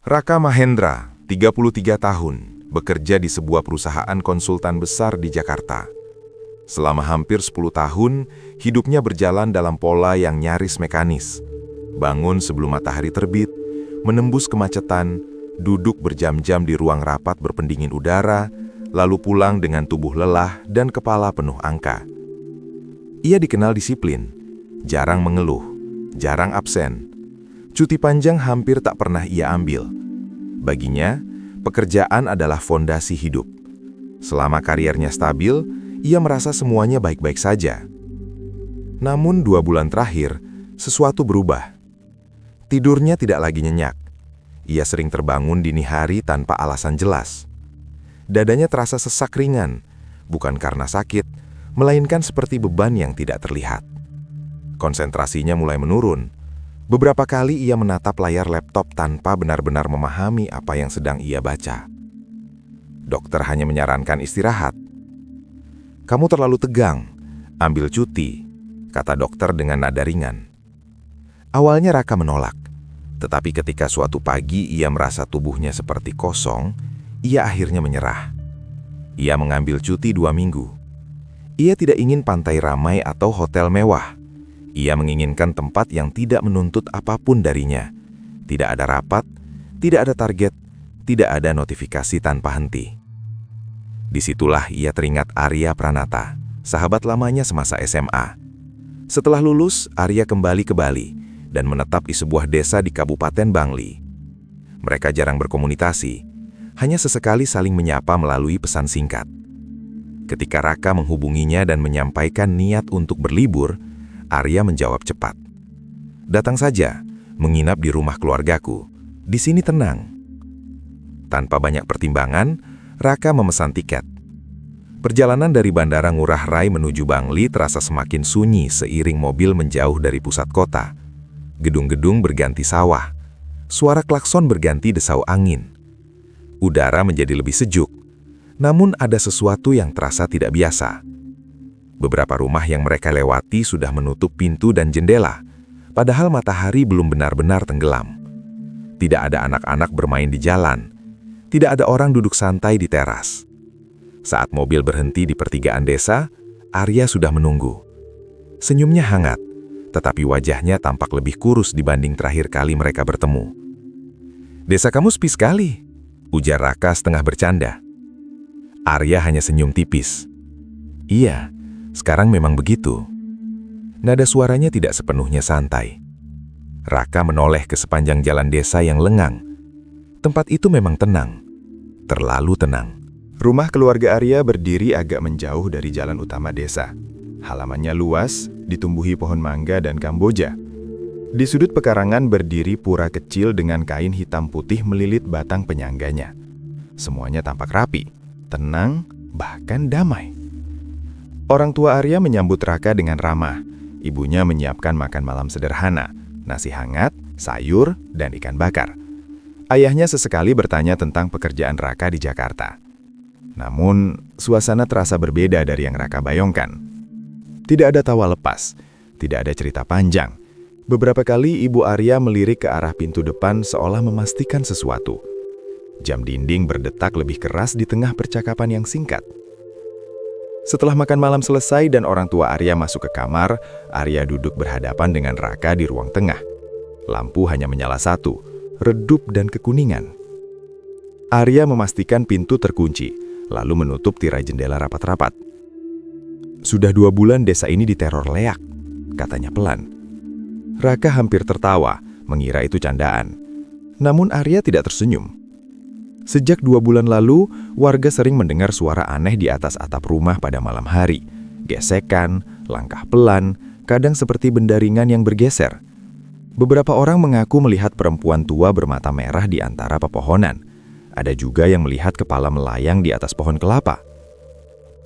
Raka Mahendra, 33 tahun, bekerja di sebuah perusahaan konsultan besar di Jakarta. Selama hampir 10 tahun, hidupnya berjalan dalam pola yang nyaris mekanis. Bangun sebelum matahari terbit, menembus kemacetan, duduk berjam-jam di ruang rapat berpendingin udara, lalu pulang dengan tubuh lelah dan kepala penuh angka. Ia dikenal disiplin, jarang mengeluh, jarang absen. Cuti panjang hampir tak pernah ia ambil. Baginya, pekerjaan adalah fondasi hidup. Selama karirnya stabil, ia merasa semuanya baik-baik saja. Namun 2 bulan terakhir, sesuatu berubah. Tidurnya tidak lagi nyenyak. Ia sering terbangun dini hari tanpa alasan jelas. Dadanya terasa sesak ringan, bukan karena sakit, melainkan seperti beban yang tidak terlihat. Konsentrasinya mulai menurun. Beberapa kali ia menatap layar laptop tanpa benar-benar memahami apa yang sedang ia baca. Dokter hanya menyarankan istirahat. "Kamu terlalu tegang, ambil cuti," kata dokter dengan nada ringan. Awalnya Raka menolak, tetapi ketika suatu pagi ia merasa tubuhnya seperti kosong, ia akhirnya menyerah. Ia mengambil cuti 2 minggu. Ia tidak ingin pantai ramai atau hotel mewah. Ia menginginkan tempat yang tidak menuntut apapun darinya. Tidak ada rapat, tidak ada target, tidak ada notifikasi tanpa henti. Disitulah ia teringat Arya Pranata, sahabat lamanya semasa SMA. Setelah lulus, Arya kembali ke Bali dan menetap di sebuah desa di Kabupaten Bangli. Mereka jarang berkomunikasi, hanya sesekali saling menyapa melalui pesan singkat. Ketika Raka menghubunginya dan menyampaikan niat untuk berlibur, Arya menjawab cepat. "Datang saja, menginap di rumah keluargaku. Di sini tenang." Tanpa banyak pertimbangan, Raka memesan tiket. Perjalanan dari Bandara Ngurah Rai menuju Bangli terasa semakin sunyi seiring mobil menjauh dari pusat kota. Gedung-gedung berganti sawah. Suara klakson berganti desau angin. Udara menjadi lebih sejuk. Namun ada sesuatu yang terasa tidak biasa. Beberapa rumah yang mereka lewati sudah menutup pintu dan jendela, padahal matahari belum benar-benar tenggelam. Tidak ada anak-anak bermain di jalan. Tidak ada orang duduk santai di teras. Saat mobil berhenti di pertigaan desa, Arya sudah menunggu. Senyumnya hangat, tetapi wajahnya tampak lebih kurus dibanding terakhir kali mereka bertemu. "Desa kamu sepi sekali," ujar Raka setengah bercanda. Arya hanya senyum tipis. "Iya, sekarang memang begitu." Nada suaranya tidak sepenuhnya santai. Raka menoleh ke sepanjang jalan desa yang lengang. Tempat itu memang tenang, terlalu tenang. Rumah keluarga Arya berdiri agak menjauh dari jalan utama desa. Halamannya luas, ditumbuhi pohon mangga dan kamboja. Di sudut pekarangan berdiri pura kecil dengan kain hitam putih melilit batang penyangganya. Semuanya tampak rapi, tenang, bahkan damai. Orang tua Arya menyambut Raka dengan ramah. Ibunya menyiapkan makan malam sederhana, nasi hangat, sayur, dan ikan bakar. Ayahnya sesekali bertanya tentang pekerjaan Raka di Jakarta. Namun, suasana terasa berbeda dari yang Raka bayangkan. Tidak ada tawa lepas, tidak ada cerita panjang. Beberapa kali Ibu Arya melirik ke arah pintu depan seolah memastikan sesuatu. Jam dinding berdetak lebih keras di tengah percakapan yang singkat. Setelah makan malam selesai dan orang tua Arya masuk ke kamar, Arya duduk berhadapan dengan Raka di ruang tengah. Lampu hanya menyala satu, redup dan kekuningan. Arya memastikan pintu terkunci, lalu menutup tirai jendela rapat-rapat. "Sudah 2 bulan desa ini diteror leak," katanya pelan. Raka hampir tertawa, mengira itu candaan. Namun Arya tidak tersenyum. Sejak 2 bulan lalu, warga sering mendengar suara aneh di atas atap rumah pada malam hari. Gesekan, langkah pelan, kadang seperti benda ringan yang bergeser. Beberapa orang mengaku melihat perempuan tua bermata merah di antara pepohonan. Ada juga yang melihat kepala melayang di atas pohon kelapa.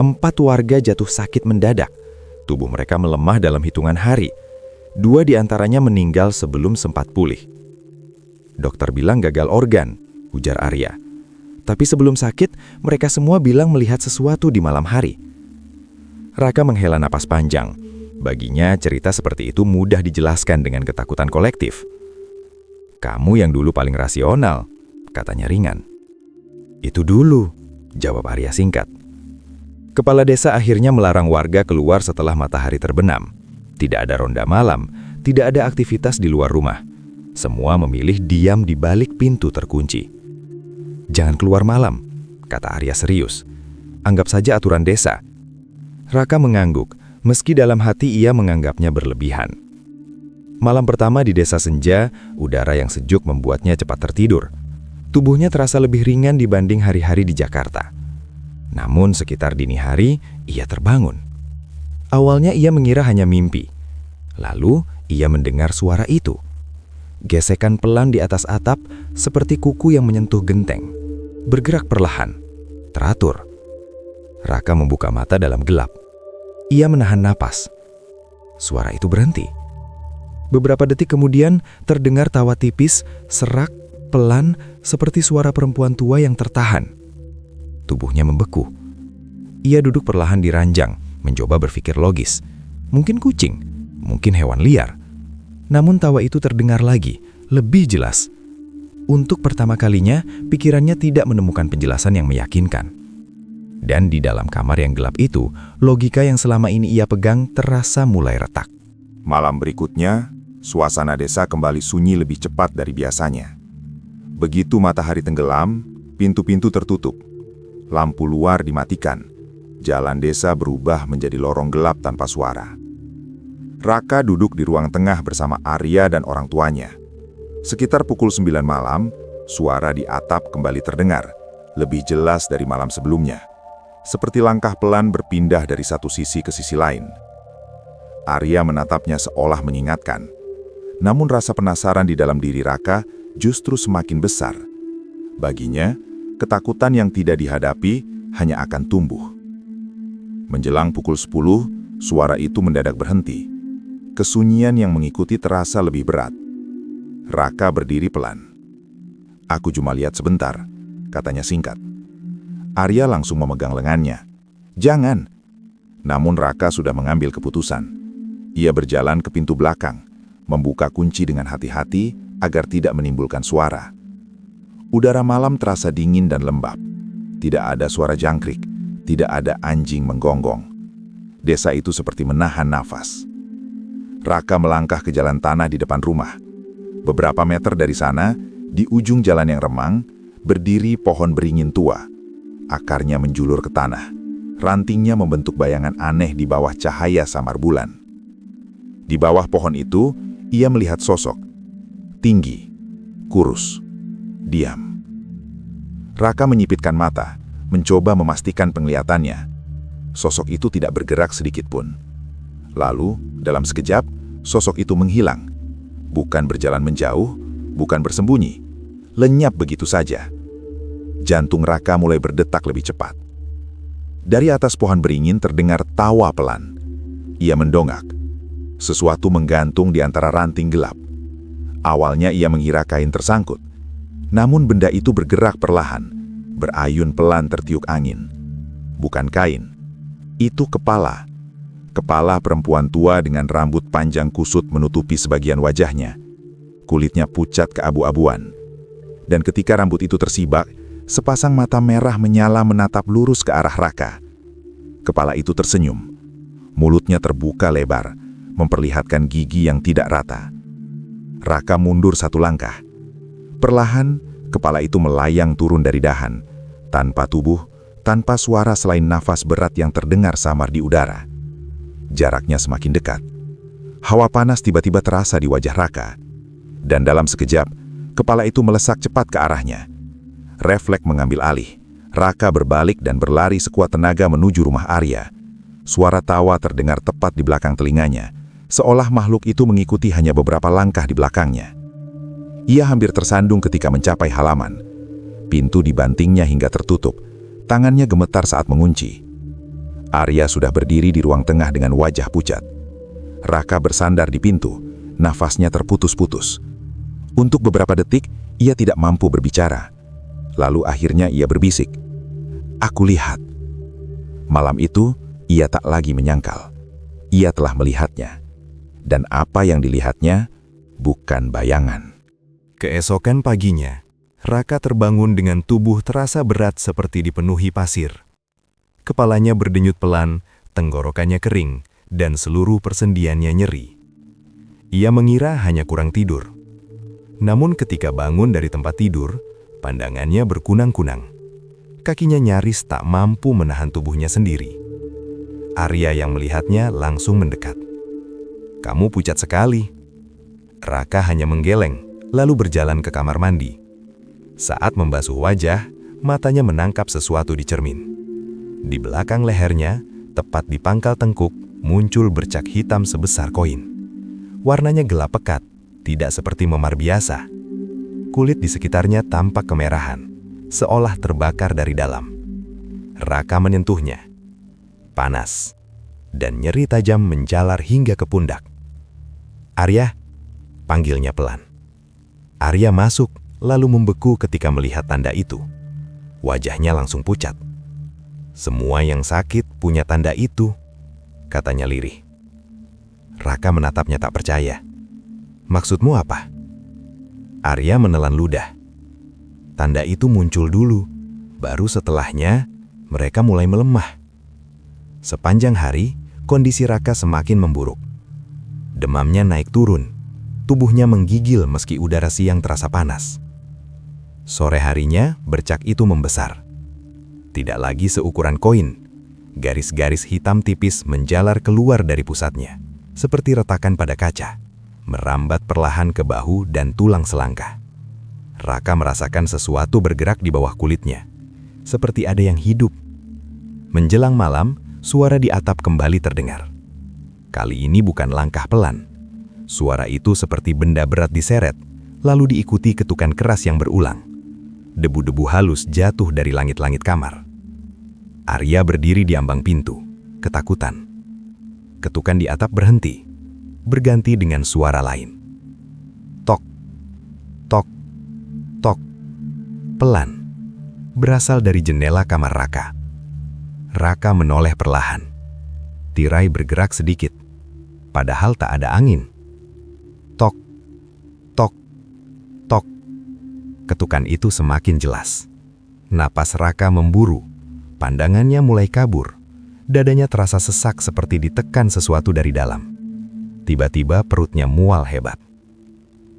4 warga jatuh sakit mendadak. Tubuh mereka melemah dalam hitungan hari. 2 di antaranya meninggal sebelum sempat pulih. "Dokter bilang gagal organ," ujar Arya. "Tapi sebelum sakit, mereka semua bilang melihat sesuatu di malam hari." Raka menghela napas panjang. Baginya, cerita seperti itu mudah dijelaskan dengan ketakutan kolektif. "Kamu yang dulu paling rasional," katanya ringan. Itu dulu, jawab Arya singkat. Kepala desa akhirnya melarang warga keluar setelah matahari terbenam. Tidak ada ronda malam, tidak ada aktivitas di luar rumah. Semua memilih diam di balik pintu terkunci. Jangan keluar malam, kata Arya serius. Anggap saja aturan desa. Raka mengangguk, meski dalam hati ia menganggapnya berlebihan. Malam pertama di desa Senja, udara yang sejuk membuatnya cepat tertidur. Tubuhnya terasa lebih ringan dibanding hari-hari di Jakarta. Namun sekitar dini hari, ia terbangun. Awalnya ia mengira hanya mimpi. Lalu ia mendengar suara itu. Gesekan pelan di atas atap seperti kuku yang menyentuh genteng. Bergerak perlahan, teratur. Raka membuka mata dalam gelap. Ia menahan napas. Suara itu berhenti. Beberapa detik kemudian terdengar tawa tipis, serak, pelan, seperti suara perempuan tua yang tertahan. Tubuhnya membeku. Ia duduk perlahan di ranjang, mencoba berpikir logis. Mungkin kucing, mungkin hewan liar. Namun tawa itu terdengar lagi, lebih jelas. Untuk pertama kalinya, pikirannya tidak menemukan penjelasan yang meyakinkan. Dan di dalam kamar yang gelap itu, logika yang selama ini ia pegang terasa mulai retak. Malam berikutnya, suasana desa kembali sunyi lebih cepat dari biasanya. Begitu matahari tenggelam, pintu-pintu tertutup. Lampu luar dimatikan. Jalan desa berubah menjadi lorong gelap tanpa suara. Raka duduk di ruang tengah bersama Arya dan orang tuanya. Sekitar pukul 9 malam, suara di atap kembali terdengar, lebih jelas dari malam sebelumnya. Seperti langkah pelan berpindah dari satu sisi ke sisi lain. Arya menatapnya seolah mengingatkan. Namun rasa penasaran di dalam diri Raka justru semakin besar. Baginya, ketakutan yang tidak dihadapi hanya akan tumbuh. Menjelang pukul 10, suara itu mendadak berhenti. Kesunyian yang mengikuti terasa lebih berat. Raka berdiri pelan. "Aku cuma lihat sebentar," katanya singkat. Arya langsung memegang lengannya. "Jangan!" Namun Raka sudah mengambil keputusan. Ia berjalan ke pintu belakang, membuka kunci dengan hati-hati agar tidak menimbulkan suara. Udara malam terasa dingin dan lembab. Tidak ada suara jangkrik, tidak ada anjing menggonggong. Desa itu seperti menahan nafas. Raka melangkah ke jalan tanah di depan rumah. Beberapa meter dari sana, di ujung jalan yang remang, berdiri pohon beringin tua. Akarnya menjulur ke tanah. Rantingnya membentuk bayangan aneh di bawah cahaya samar bulan. Di bawah pohon itu, ia melihat sosok. Tinggi, kurus, diam. Raka menyipitkan mata, mencoba memastikan penglihatannya. Sosok itu tidak bergerak sedikit pun. Lalu, dalam sekejap, sosok itu menghilang. Bukan berjalan menjauh, bukan bersembunyi. Lenyap begitu saja. Jantung Raka mulai berdetak lebih cepat. Dari atas pohon beringin terdengar tawa pelan. Ia mendongak. Sesuatu menggantung di antara ranting gelap. Awalnya ia mengira kain tersangkut. Namun benda itu bergerak perlahan, berayun pelan tertiup angin. Bukan kain, itu kepala. Kepala perempuan tua dengan rambut panjang kusut menutupi sebagian wajahnya. Kulitnya pucat keabu-abuan. Dan ketika rambut itu tersibak, sepasang mata merah menyala menatap lurus ke arah Raka. Kepala itu tersenyum. Mulutnya terbuka lebar, memperlihatkan gigi yang tidak rata. Raka mundur satu langkah. Perlahan, kepala itu melayang turun dari dahan, tanpa tubuh, tanpa suara selain nafas berat yang terdengar samar di udara. Jaraknya semakin dekat. Hawa panas tiba-tiba terasa di wajah Raka. Dan dalam sekejap, kepala itu melesak cepat ke arahnya. Refleks mengambil alih. Raka berbalik dan berlari sekuat tenaga menuju rumah Arya. Suara tawa terdengar tepat di belakang telinganya, seolah makhluk itu mengikuti hanya beberapa langkah di belakangnya. Ia hampir tersandung ketika mencapai halaman. Pintu dibantingnya hingga tertutup. Tangannya gemetar saat mengunci. Arya sudah berdiri di ruang tengah dengan wajah pucat. Raka bersandar di pintu, nafasnya terputus-putus. Untuk beberapa detik, ia tidak mampu berbicara. Lalu akhirnya ia berbisik, "Aku lihat." Malam itu, ia tak lagi menyangkal. Ia telah melihatnya. Dan apa yang dilihatnya bukan bayangan. Keesokan paginya, Raka terbangun dengan tubuh terasa berat seperti dipenuhi pasir. Kepalanya berdenyut pelan, tenggorokannya kering, dan seluruh persendiannya nyeri. Ia mengira hanya kurang tidur. Namun ketika bangun dari tempat tidur, pandangannya berkunang-kunang. Kakinya nyaris tak mampu menahan tubuhnya sendiri. Arya yang melihatnya langsung mendekat. "Kamu pucat sekali." Raka hanya menggeleng, lalu berjalan ke kamar mandi. Saat membasuh wajah, matanya menangkap sesuatu di cermin. Di belakang lehernya, tepat di pangkal tengkuk, muncul bercak hitam sebesar koin. Warnanya gelap pekat, tidak seperti memar biasa. Kulit di sekitarnya tampak kemerahan, seolah terbakar dari dalam. Raka menyentuhnya. Panas, dan nyeri tajam menjalar hingga ke pundak. "Arya," panggilnya pelan. Arya masuk, lalu membeku ketika melihat tanda itu. Wajahnya langsung pucat. "Semua yang sakit punya tanda itu," katanya lirih. Raka menatapnya tak percaya. "Maksudmu apa?" Arya menelan ludah. "Tanda itu muncul dulu, baru setelahnya mereka mulai melemah." Sepanjang hari, kondisi Raka semakin memburuk. Demamnya naik turun, tubuhnya menggigil meski udara siang terasa panas. Sore harinya, bercak itu membesar. Tidak lagi seukuran koin. Garis-garis hitam tipis menjalar keluar dari pusatnya, seperti retakan pada kaca, merambat perlahan ke bahu dan tulang selangkah. Raka merasakan sesuatu bergerak di bawah kulitnya, seperti ada yang hidup. Menjelang malam, suara di atap kembali terdengar. Kali ini bukan langkah pelan. Suara itu seperti benda berat diseret, lalu diikuti ketukan keras yang berulang. Debu-debu halus jatuh dari langit-langit kamar. Arya berdiri di ambang pintu, ketakutan. Ketukan di atap berhenti, berganti dengan suara lain. Tok, tok, tok. Pelan, berasal dari jendela kamar Raka. Raka menoleh perlahan. Tirai bergerak sedikit, padahal tak ada angin. Tok, tok, tok. Ketukan itu semakin jelas. Napas Raka memburu, pandangannya mulai kabur. Dadanya terasa sesak seperti ditekan sesuatu dari dalam. Tiba-tiba perutnya mual hebat.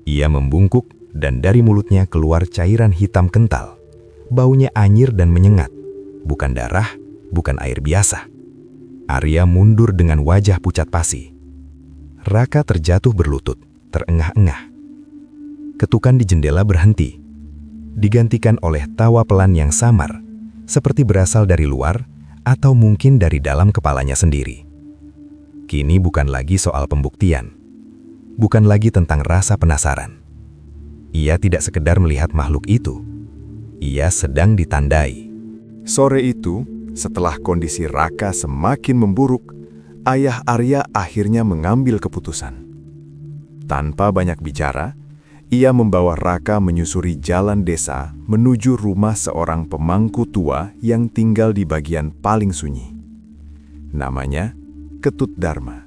Ia membungkuk dan dari mulutnya keluar cairan hitam kental. Baunya anyir dan menyengat. Bukan darah, bukan air biasa. Arya mundur dengan wajah pucat pasi. Raka terjatuh berlutut, terengah-engah. Ketukan di jendela berhenti, digantikan oleh tawa pelan yang samar, seperti berasal dari luar atau mungkin dari dalam kepalanya sendiri. Kini bukan lagi soal pembuktian, bukan lagi tentang rasa penasaran. Ia tidak sekedar melihat makhluk itu, ia sedang ditandai. Sore itu, setelah kondisi Raka semakin memburuk, ayah Arya akhirnya mengambil keputusan. Tanpa banyak bicara, ia membawa Raka menyusuri jalan desa menuju rumah seorang pemangku tua yang tinggal di bagian paling sunyi. Namanya Ketut Dharma.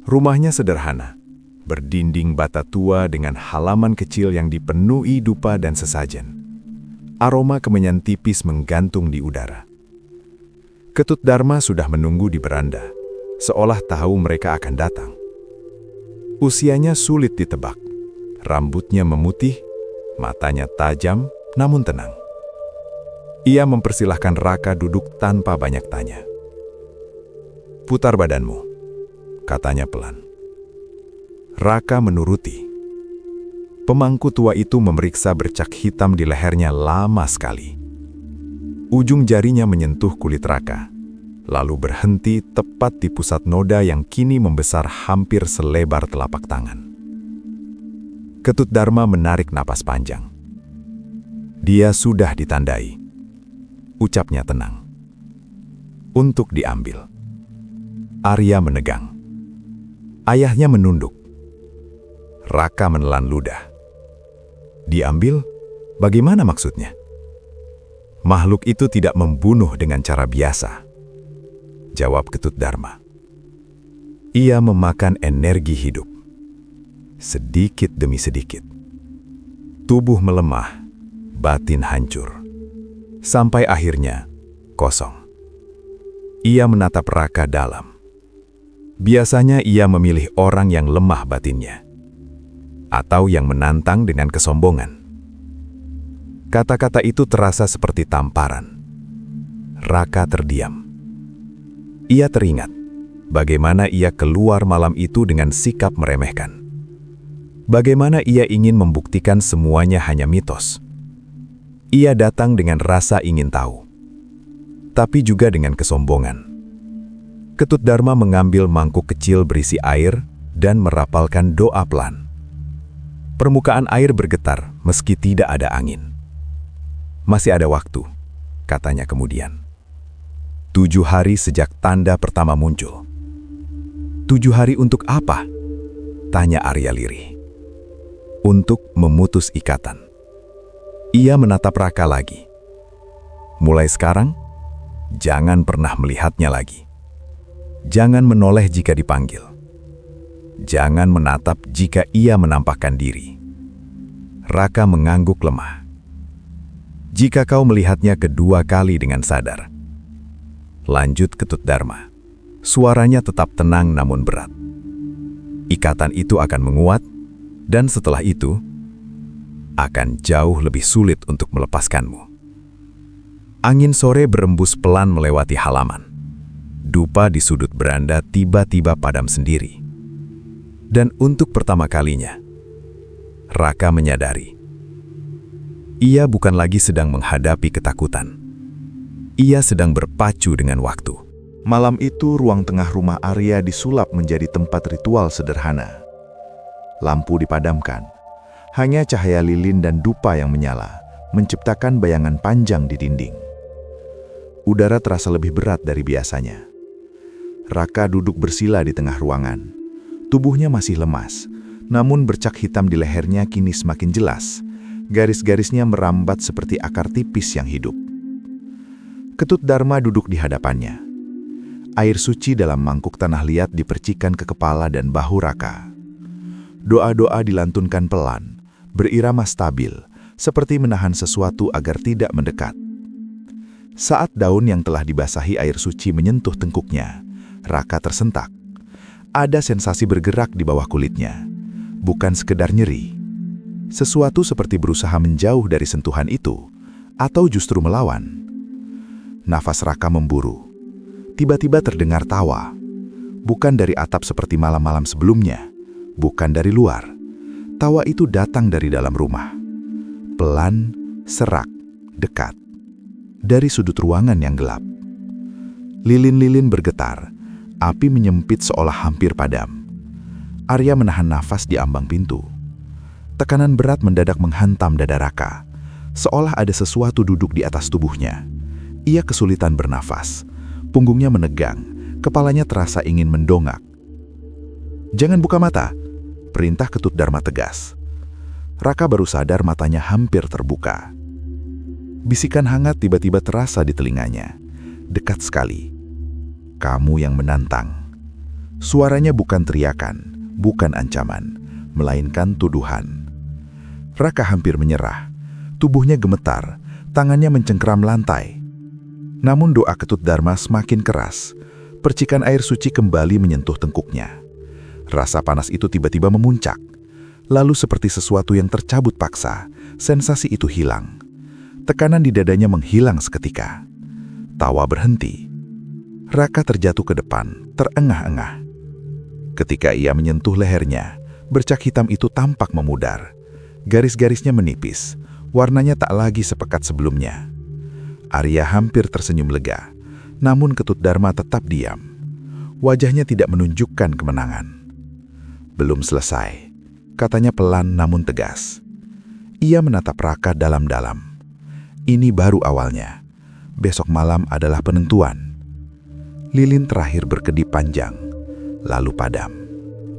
Rumahnya sederhana, berdinding bata tua dengan halaman kecil yang dipenuhi dupa dan sesajen. Aroma kemenyan tipis menggantung di udara. Ketut Dharma sudah menunggu di beranda, seolah tahu mereka akan datang. Usianya sulit ditebak. Rambutnya memutih, matanya tajam, namun tenang. Ia mempersilahkan Raka duduk tanpa banyak tanya. "Putar badanmu," katanya pelan. Raka menuruti. Pemangku tua itu memeriksa bercak hitam di lehernya lama sekali. Ujung jarinya menyentuh kulit Raka, lalu berhenti tepat di pusat noda yang kini membesar hampir selebar telapak tangan. Ketut Dharma menarik napas panjang. Dia sudah ditandai. Ucapnya tenang. Untuk diambil. Arya menegang. Ayahnya menunduk. Raka menelan ludah. Diambil? Bagaimana maksudnya? Makhluk itu tidak membunuh dengan cara biasa, jawab Ketut Dharma. Ia memakan energi hidup. Sedikit demi sedikit. Tubuh melemah batin hancur. Sampai akhirnya, kosong. Ia menatap Raka dalam. Biasanya ia memilih orang yang lemah batinnya, atau yang menantang dengan kesombongan. Kata-kata itu terasa seperti tamparan. Raka terdiam. Ia teringat bagaimana ia keluar malam itu dengan sikap meremehkan. Bagaimana ia ingin membuktikan semuanya hanya mitos. Ia datang dengan rasa ingin tahu, tapi juga dengan kesombongan. Ketut Dharma mengambil mangkuk kecil berisi air dan merapalkan doa pelan. Permukaan air bergetar meski tidak ada angin. Masih ada waktu, katanya kemudian. 7 hari sejak tanda pertama muncul. 7 hari untuk apa? Tanya Arya lirih. Untuk memutus ikatan. Ia menatap Raka lagi. Mulai sekarang, jangan pernah melihatnya lagi. Jangan menoleh jika dipanggil. Jangan menatap jika ia menampakkan diri. Raka mengangguk lemah. Jika kau melihatnya kedua kali dengan sadar. Lanjut Ketut Dharma. Suaranya tetap tenang namun berat. Ikatan itu akan menguat, dan setelah itu, akan jauh lebih sulit untuk melepaskanmu. Angin sore berembus pelan melewati halaman. Dupa di sudut beranda tiba-tiba padam sendiri. Dan untuk pertama kalinya, Raka menyadari. Ia bukan lagi sedang menghadapi ketakutan. Ia sedang berpacu dengan waktu. Malam itu ruang tengah rumah Arya disulap menjadi tempat ritual sederhana. Lampu dipadamkan. Hanya cahaya lilin dan dupa yang menyala, menciptakan bayangan panjang di dinding. Udara terasa lebih berat dari biasanya. Raka duduk bersila di tengah ruangan. Tubuhnya masih lemas, namun bercak hitam di lehernya kini semakin jelas. Garis-garisnya merambat seperti akar tipis yang hidup. Ketut Dharma duduk di hadapannya. Air suci dalam mangkuk tanah liat dipercikan ke kepala dan bahu Raka. Doa-doa dilantunkan pelan, berirama stabil, seperti menahan sesuatu agar tidak mendekat. Saat daun yang telah dibasahi air suci menyentuh tengkuknya, Raka tersentak. Ada sensasi bergerak di bawah kulitnya, bukan sekedar nyeri. Sesuatu seperti berusaha menjauh dari sentuhan itu, atau justru melawan. Nafas Raka memburu. Tiba-tiba terdengar tawa. Bukan dari atap seperti malam-malam sebelumnya, bukan dari luar. Tawa itu datang dari dalam rumah. Pelan, serak, dekat. Dari sudut ruangan yang gelap. Lilin-lilin bergetar. Api menyempit seolah hampir padam. Arya menahan nafas di ambang pintu. Tekanan berat mendadak menghantam dada Raka, seolah ada sesuatu duduk di atas tubuhnya. Ia kesulitan bernafas, punggungnya menegang, kepalanya terasa ingin mendongak. "Jangan buka mata," perintah Ketut Dharma tegas. Raka baru sadar matanya hampir terbuka. Bisikan hangat tiba-tiba terasa di telinganya, dekat sekali. "Kamu yang menantang." Suaranya bukan teriakan, bukan ancaman, melainkan tuduhan. Raka hampir menyerah. Tubuhnya gemetar, tangannya mencengkeram lantai. Namun doa Ketut Dharma semakin keras. Percikan air suci kembali menyentuh tengkuknya. Rasa panas itu tiba-tiba memuncak. Lalu seperti sesuatu yang tercabut paksa, sensasi itu hilang. Tekanan di dadanya menghilang seketika. Tawa berhenti. Raka terjatuh ke depan, terengah-engah. Ketika ia menyentuh lehernya, bercak hitam itu tampak memudar. Garis-garisnya menipis, warnanya tak lagi sepekat sebelumnya. Arya hampir tersenyum lega, namun Ketut Dharma tetap diam. Wajahnya tidak menunjukkan kemenangan. "Belum selesai," katanya pelan namun tegas. Ia menatap Raka dalam-dalam. "Ini baru awalnya. Besok malam adalah penentuan." Lilin terakhir berkedip panjang, lalu padam.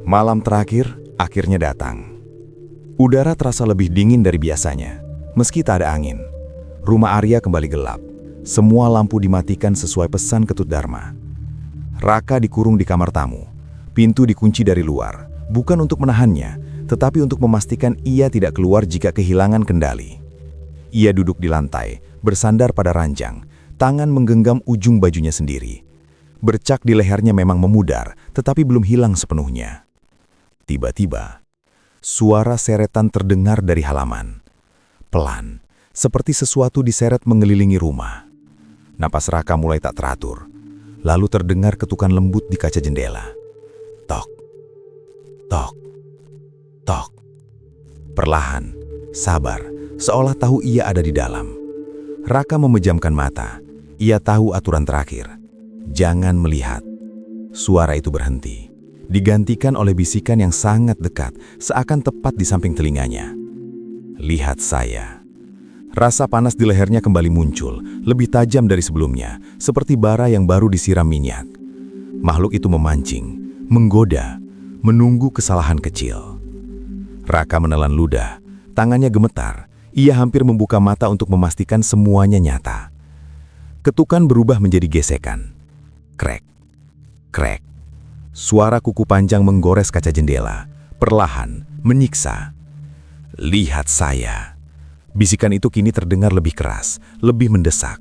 Malam terakhir akhirnya datang. Udara terasa lebih dingin dari biasanya, meski tak ada angin. Rumah Arya kembali gelap. Semua lampu dimatikan sesuai pesan Ketut Dharma. Raka dikurung di kamar tamu. Pintu dikunci dari luar, bukan untuk menahannya, tetapi untuk memastikan ia tidak keluar jika kehilangan kendali. Ia duduk di lantai, bersandar pada ranjang, tangan menggenggam ujung bajunya sendiri. Bercak di lehernya memang memudar, tetapi belum hilang sepenuhnya. Tiba-tiba, suara seretan terdengar dari halaman. Pelan, seperti sesuatu diseret mengelilingi rumah. Napas Raka mulai tak teratur. Lalu terdengar ketukan lembut di kaca jendela. Tok, tok, tok. Perlahan, sabar, seolah tahu ia ada di dalam. Raka memejamkan mata. Ia tahu aturan terakhir. Jangan melihat. Suara itu berhenti. Digantikan oleh bisikan yang sangat dekat, seakan tepat di samping telinganya. Lihat saya. Rasa panas di lehernya kembali muncul, lebih tajam dari sebelumnya, seperti bara yang baru disiram minyak. Makhluk itu memancing, menggoda, menunggu kesalahan kecil. Raka menelan ludah, tangannya gemetar. Ia hampir membuka mata untuk memastikan semuanya nyata. Ketukan berubah menjadi gesekan. Krek, krek. Suara kuku panjang menggores kaca jendela, perlahan, menyiksa. Lihat saya. Bisikan itu kini terdengar lebih keras, lebih mendesak.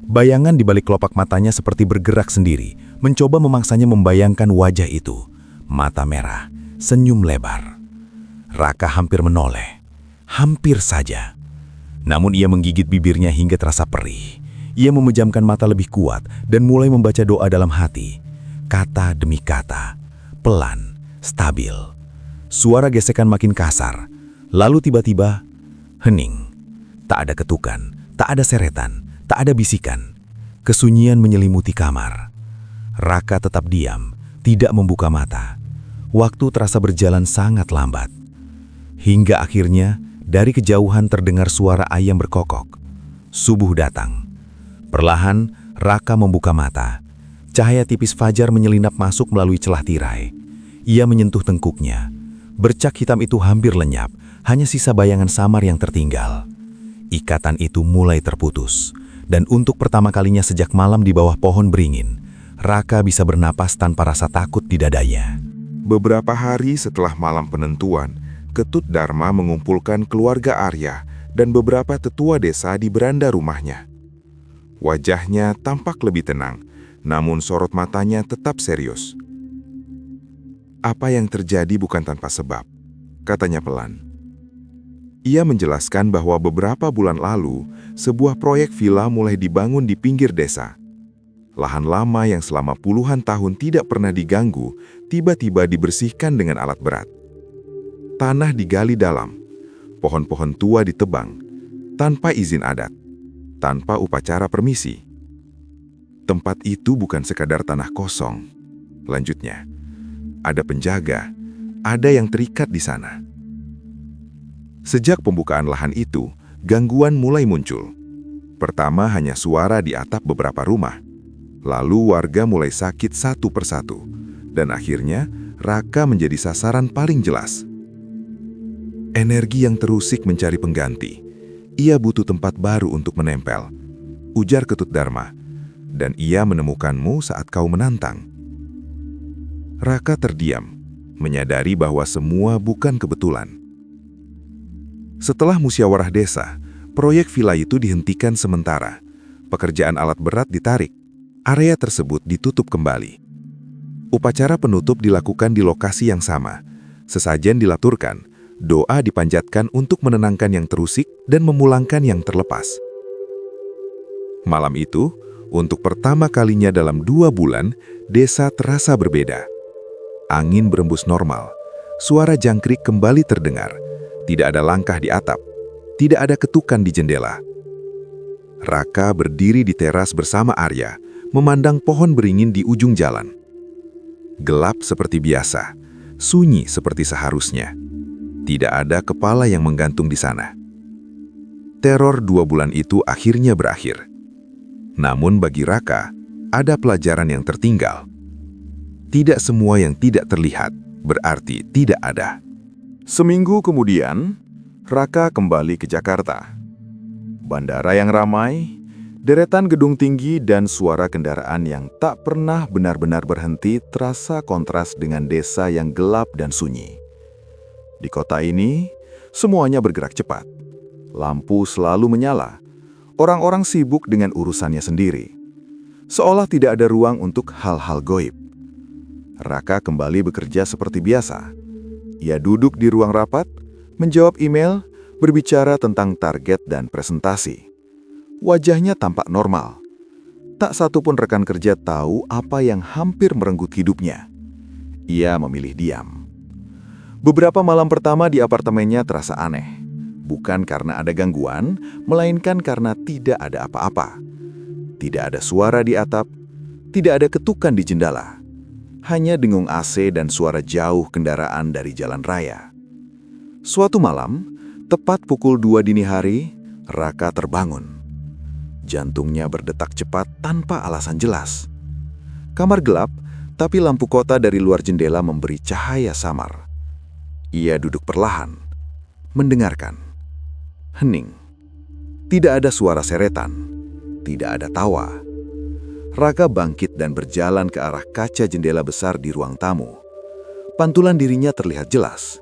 Bayangan di balik kelopak matanya seperti bergerak sendiri, mencoba memangsanya membayangkan wajah itu. Mata merah, senyum lebar. Raka hampir menoleh. Hampir saja. Namun ia menggigit bibirnya hingga terasa perih. Ia memejamkan mata lebih kuat dan mulai membaca doa dalam hati. Kata demi kata, pelan, stabil. Suara gesekan makin kasar. Lalu tiba-tiba, hening. Tak ada ketukan, tak ada seretan, tak ada bisikan. Kesunyian menyelimuti kamar. Raka tetap diam, tidak membuka mata. Waktu terasa berjalan sangat lambat. Hingga akhirnya, dari kejauhan terdengar suara ayam berkokok. Subuh datang. Perlahan, Raka membuka mata. Cahaya tipis fajar menyelinap masuk melalui celah tirai. Ia menyentuh tengkuknya. Bercak hitam itu hampir lenyap, hanya sisa bayangan samar yang tertinggal. Ikatan itu mulai terputus, dan untuk pertama kalinya sejak malam di bawah pohon beringin, Raka bisa bernapas tanpa rasa takut di dadanya. Beberapa hari setelah malam penentuan, Ketut Dharma mengumpulkan keluarga Arya dan beberapa tetua desa di beranda rumahnya. Wajahnya tampak lebih tenang, namun sorot matanya tetap serius. Apa yang terjadi bukan tanpa sebab, katanya pelan. Ia menjelaskan bahwa beberapa bulan lalu, sebuah proyek villa mulai dibangun di pinggir desa. Lahan lama yang selama puluhan tahun tidak pernah diganggu, tiba-tiba dibersihkan dengan alat berat. Tanah digali dalam, pohon-pohon tua ditebang, tanpa izin adat, tanpa upacara permisi. Tempat itu bukan sekadar tanah kosong. Lanjutnya, ada penjaga, ada yang terikat di sana. Sejak pembukaan lahan itu, gangguan mulai muncul. Pertama hanya suara di atap beberapa rumah. Lalu warga mulai sakit satu persatu. Dan akhirnya, Raka menjadi sasaran paling jelas. Energi yang terusik mencari pengganti. Ia butuh tempat baru untuk menempel. Ujar Ketut Dharma. Dan ia menemukanmu saat kau menantang. Raka terdiam, menyadari bahwa semua bukan kebetulan. Setelah musyawarah desa, proyek villa itu dihentikan sementara. Pekerjaan alat berat ditarik. Area tersebut ditutup kembali. Upacara penutup dilakukan di lokasi yang sama. Sesajen dilaturkan, doa dipanjatkan untuk menenangkan yang terusik dan memulangkan yang terlepas. Malam itu, untuk pertama kalinya dalam 2 bulan, desa terasa berbeda. Angin berembus normal, suara jangkrik kembali terdengar. Tidak ada langkah di atap, tidak ada ketukan di jendela. Raka berdiri di teras bersama Arya, memandang pohon beringin di ujung jalan. Gelap seperti biasa, sunyi seperti seharusnya. Tidak ada kepala yang menggantung di sana. Teror 2 bulan itu akhirnya berakhir. Namun bagi Raka, ada pelajaran yang tertinggal. Tidak semua yang tidak terlihat berarti tidak ada. Seminggu kemudian, Raka kembali ke Jakarta. Bandara yang ramai, deretan gedung tinggi dan suara kendaraan yang tak pernah benar-benar berhenti terasa kontras dengan desa yang gelap dan sunyi. Di kota ini, semuanya bergerak cepat. Lampu selalu menyala. Orang-orang sibuk dengan urusannya sendiri. Seolah tidak ada ruang untuk hal-hal goib. Raka kembali bekerja seperti biasa. Ia duduk di ruang rapat, menjawab email, berbicara tentang target dan presentasi. Wajahnya tampak normal. Tak satu pun rekan kerja tahu apa yang hampir merenggut hidupnya. Ia memilih diam. Beberapa malam pertama di apartemennya terasa aneh. Bukan karena ada gangguan, melainkan karena tidak ada apa-apa. Tidak ada suara di atap, tidak ada ketukan di jendela. Hanya dengung AC dan suara jauh kendaraan dari jalan raya. Suatu malam, tepat pukul 2 dini hari, Raka terbangun. Jantungnya berdetak cepat tanpa alasan jelas. Kamar gelap, tapi lampu kota dari luar jendela memberi cahaya samar. Ia duduk perlahan, mendengarkan. Hening. Tidak ada suara seretan, tidak ada tawa. Raka bangkit dan berjalan ke arah kaca jendela besar di ruang tamu. Pantulan dirinya terlihat jelas.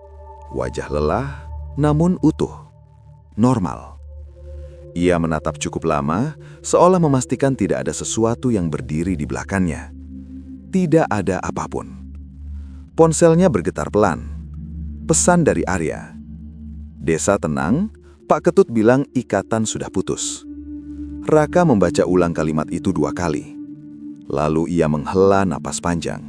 Wajah lelah, namun utuh. Normal. Ia menatap cukup lama, seolah memastikan tidak ada sesuatu yang berdiri di belakangnya. Tidak ada apapun. Ponselnya bergetar pelan. Pesan dari Arya. Desa tenang, Pak Ketut bilang ikatan sudah putus. Raka membaca ulang kalimat itu 2 kali. Lalu ia menghela napas panjang.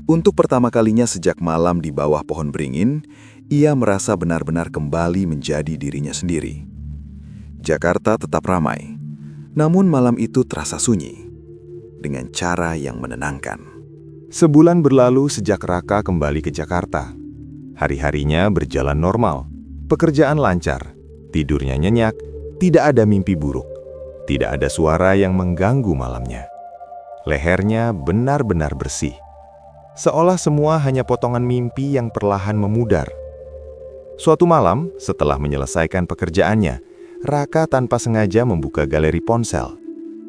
Untuk pertama kalinya sejak malam di bawah pohon beringin, ia merasa benar-benar kembali menjadi dirinya sendiri. Jakarta tetap ramai, namun malam itu terasa sunyi, dengan cara yang menenangkan. Sebulan berlalu sejak Raka kembali ke Jakarta. Hari-harinya berjalan normal, pekerjaan lancar, tidurnya nyenyak, tidak ada mimpi buruk, tidak ada suara yang mengganggu malamnya. Lehernya benar-benar bersih, seolah semua hanya potongan mimpi yang perlahan memudar. Suatu malam, setelah menyelesaikan pekerjaannya, Raka tanpa sengaja membuka galeri ponsel.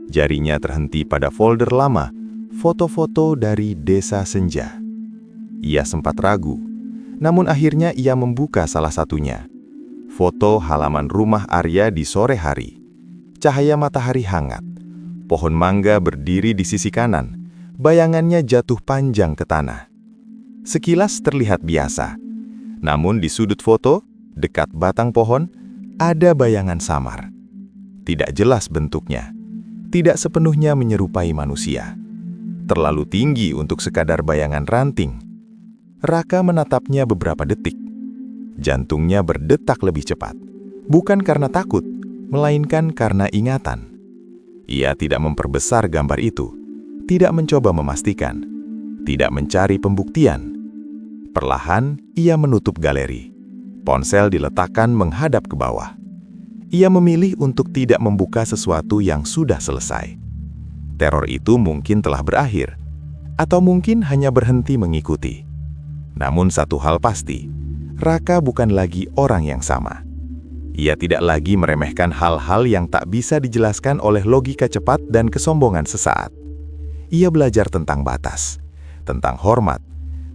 Jarinya terhenti pada folder lama, foto-foto dari Desa Senja. Ia sempat ragu, namun akhirnya ia membuka salah satunya. Foto halaman rumah Arya di sore hari. Cahaya matahari hangat. Pohon mangga berdiri di sisi kanan. Bayangannya jatuh panjang ke tanah. Sekilas terlihat biasa. Namun di sudut foto, dekat batang pohon, ada bayangan samar. Tidak jelas bentuknya. Tidak sepenuhnya menyerupai manusia. Terlalu tinggi untuk sekadar bayangan ranting. Raka menatapnya beberapa detik. Jantungnya berdetak lebih cepat. Bukan karena takut, melainkan karena ingatan. Ia tidak memperbesar gambar itu, tidak mencoba memastikan, tidak mencari pembuktian. Perlahan, ia menutup galeri. Ponsel diletakkan menghadap ke bawah. Ia memilih untuk tidak membuka sesuatu yang sudah selesai. Teror itu mungkin telah berakhir, atau mungkin hanya berhenti mengikuti. Namun satu hal pasti, Raka bukan lagi orang yang sama. Ia tidak lagi meremehkan hal-hal yang tak bisa dijelaskan oleh logika cepat dan kesombongan sesaat. Ia belajar tentang batas, tentang hormat,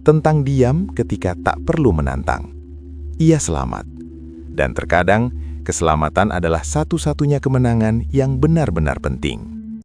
tentang diam ketika tak perlu menantang. Ia selamat. Dan terkadang, keselamatan adalah satu-satunya kemenangan yang benar-benar penting.